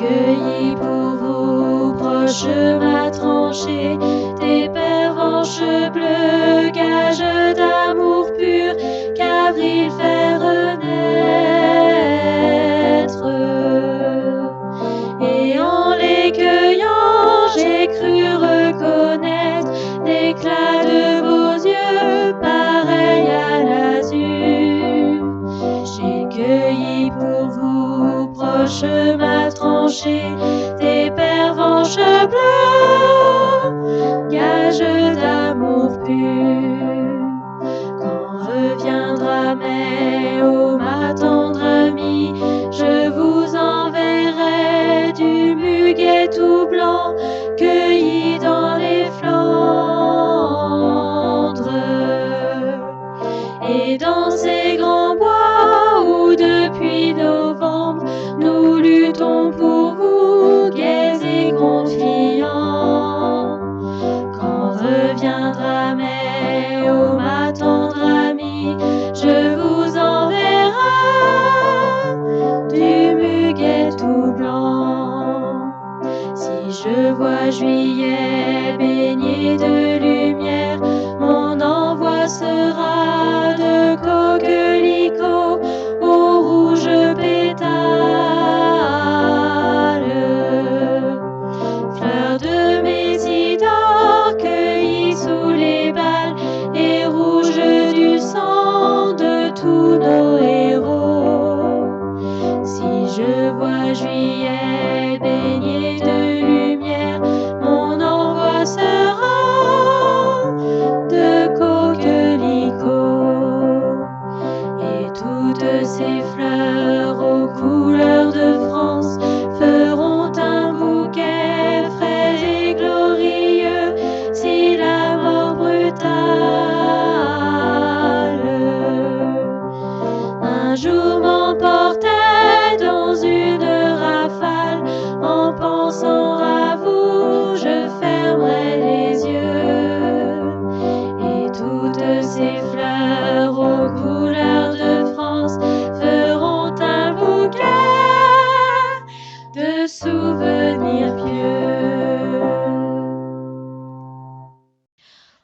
cueilli pour vous, proche ma tranchée, tes pervenches bleues, gage d'amour pur, qu'avril fait renaître. Et en les cueillant, j'ai cru reconnaître l'éclat de vos yeux, pareil à l'azur. J'ai cueilli pour vous, proche ma tranchée, tes pervenches bleues, gage d'amour pur. Quand reviendra mai, ô ma tendre amie, je vous enverrai du muguet tout blanc, cueilli dans les Flandres. Et dans ces grands bois où depuis novembre nous luttons pour vous, gais et confiants. Quand reviendra mai, ô ma tendre amie, je vous enverrai du muguet tout blanc. Si je vois juillet baigné de lumière, mon envoi sera de coquelicots aux rouges pétales. Fleurs de mésidor cueillies sous les balles et rouges du sang de tous nos héros. Si je vois juillet baigné de lumière, mon envoi sera de coquelicots. Et toutes ces fleurs aux couleurs de France feront un bouquet frais et glorieux si la mort brutale un jour m'emportait dans une rafale. En pensant à vous, je fermerai les yeux. Et toutes ces fleurs aux couleurs de France feront un bouquet de souvenirs pieux.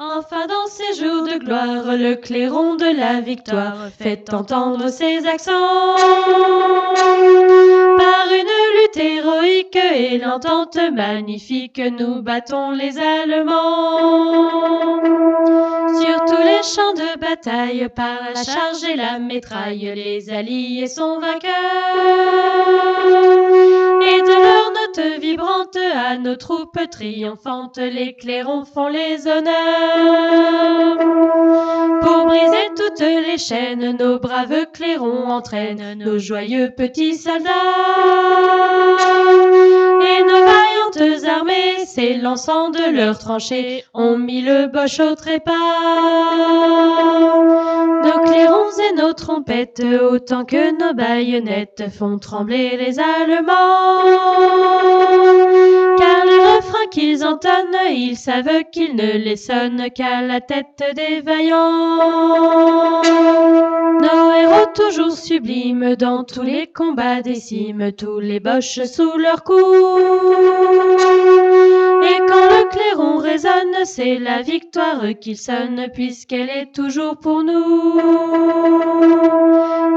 Enfin dans ces jours de gloire, le clairon de la victoire fait entendre ses accents. Par une lutte héroïque et l'entente magnifique, nous battons les Allemands. Sur tous les champs de bataille, par la charge et la métraille, les Alliés sont vainqueurs. Et de leurs notes vibrantes à nos troupes triomphantes, les clairons font les honneurs. Pour briser toutes les chaînes, nos braves clairons entraînent nos joyeux petits soldats. Et nos vaillantes armées, s'élançant de leurs tranchées, ont mis le Boche au trépas. Nos clairons et nos trompettes, autant que nos baïonnettes, font trembler les Allemands. Car les refrains qu'ils entonnent, ils savent qu'ils ne les sonnent qu'à la tête des vaillants. Nos héros toujours sublimes dans tous les combats des cimes, tous les Boches sous leurs coups. Et quand le clairon résonne, c'est la victoire qu'il sonne, puisqu'elle est toujours pour nous.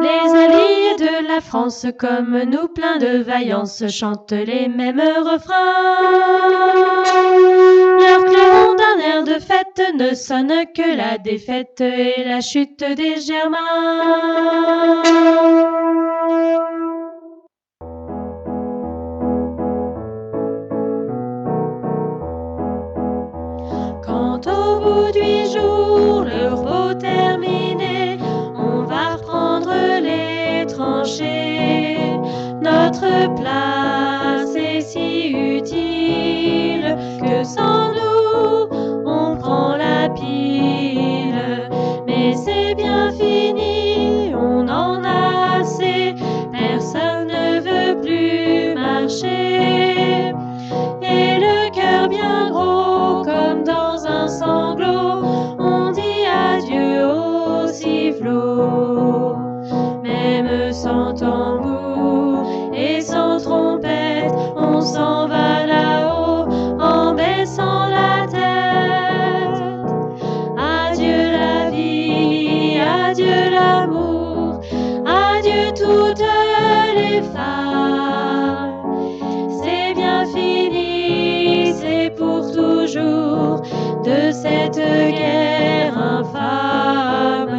Les alliés de la France, comme nous, pleins de vaillance, chantent les mêmes refrains. Leur clairon d'un air de fête ne sonne que la défaite et la chute des Germains. Quand au bout du jour, le repos terminé, on va reprendre les tranchées. Notre place est si utile que sans nous, on prend la pile. Mais c'est bien fini, on en a assez, personne ne veut plus marcher. Et le cœur bien gros comme dans un sanglot, on dit adieu au sifflot. Même sans tambour et sans trompette, de cette guerre infâme.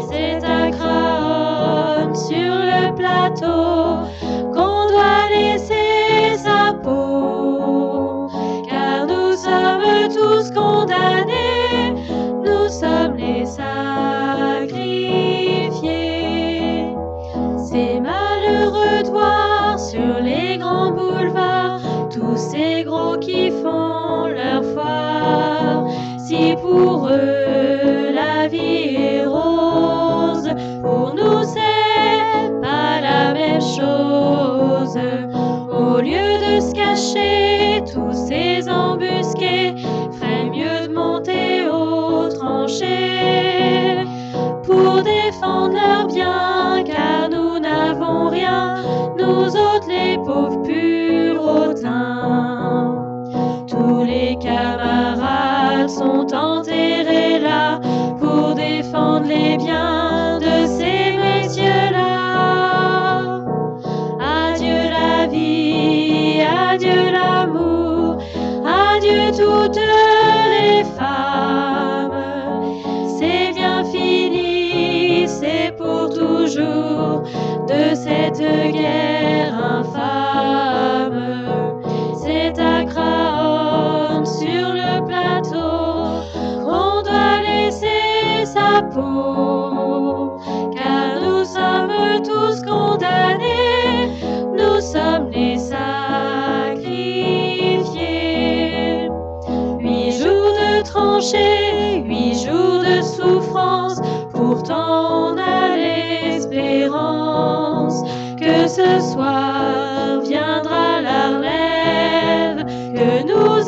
C'est à Craonne sur le plateau qu'on doit laisser sa peau, car nous sommes tous condamnés, nous sommes les sacrifiés. C'est malheureux de voir sur les grands boulevards tous ces gros qui font leur foire. Si pour eux la vie est rose, pour nous c'est pas la même chose. Au lieu de se cacher, tous ces embusqués ferait mieux de monter aux tranchées pour défendre leurs biens, car nous n'avons rien, nous autres les pauvres Purotains. Tous les camarades sont enterrés là pour défendre les biens de ces messieurs-là. Adieu la vie, adieu l'amour, adieu toutes les femmes. C'est bien fini, c'est pour toujours de cette guerre infâme. C'est à Craonne sur le plateau qu'on doit laisser sa peau, car nous sommes tous condamnés, nous sommes les sacrifiés. 8 jours de tranchées, 8 jours de souffrance, pourtant on a l'espérance que ce soir viendra la relève, que nous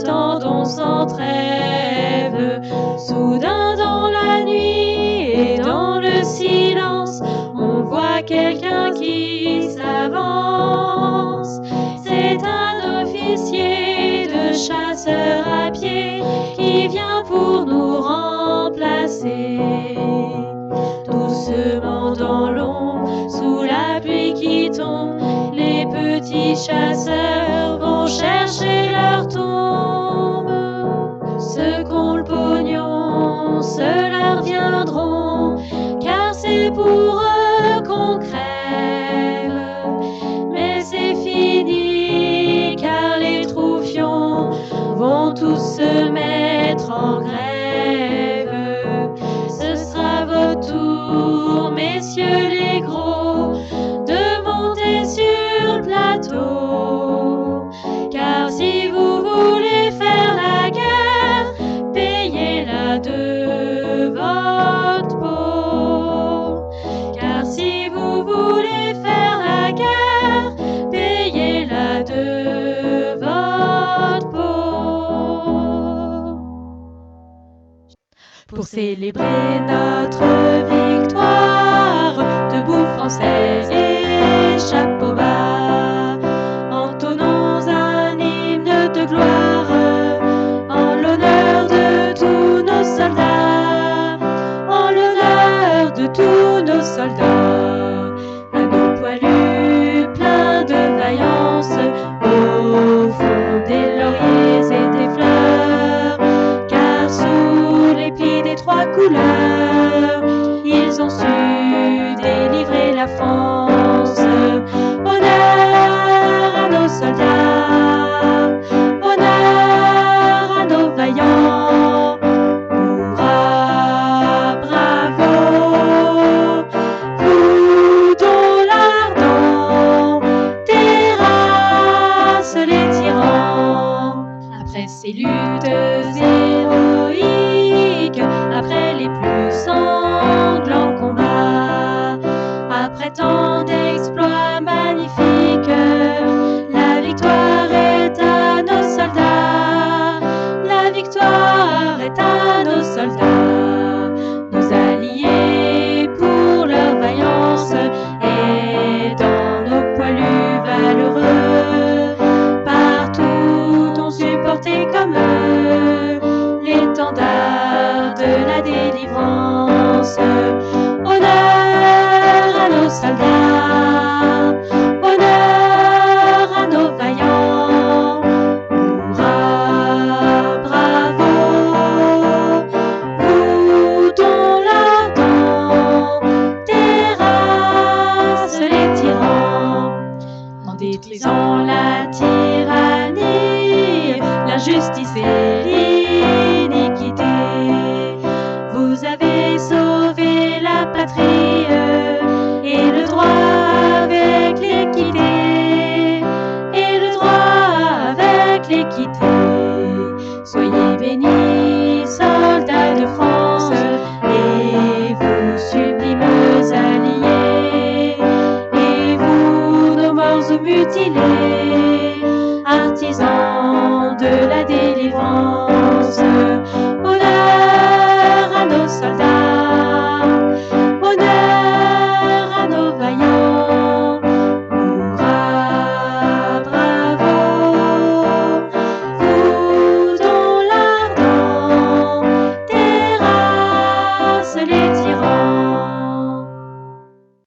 attendons sans trêve. Soudain dans la nuit et dans le silence, on voit quelqu'un qui s'avance. C'est un officier de chasseurs à pied qui vient pour nous remplacer. Doucement dans l'ombre, sous la pluie qui tombe, les petits chasseurs vont chercher leur tombe. Ceux qu'ont le pognon, ceux-là reviendront, car c'est pour eux qu'on crève. Mais c'est fini, car les troufions vont tous se mettre en grève. Ce sera votre tour, messieurs les gros, de monter sur le plateau, car si vous voulez faire la guerre, payez-la de votre peau. Car si vous voulez faire la guerre, payez-la de votre peau. Pour célébrer notre victoire, debout Français et chapeau bas, entonnons un hymne de gloire en l'honneur de tous nos soldats, en l'honneur de tous nos soldats, à nos poilus pleins de vaillance, au fond des lauriers et des fleurs, car sous les plis des trois couleurs, ils ont su délivrer la France. détruisant la tyrannie, l'injustice et l'iniquité. Vous avez sauvé la patrie et le droit avec l'équité, et le droit avec l'équité. Soyez bénis, soldats de France, et vous sublimes alliés, et vous, nos morts ou mutilés,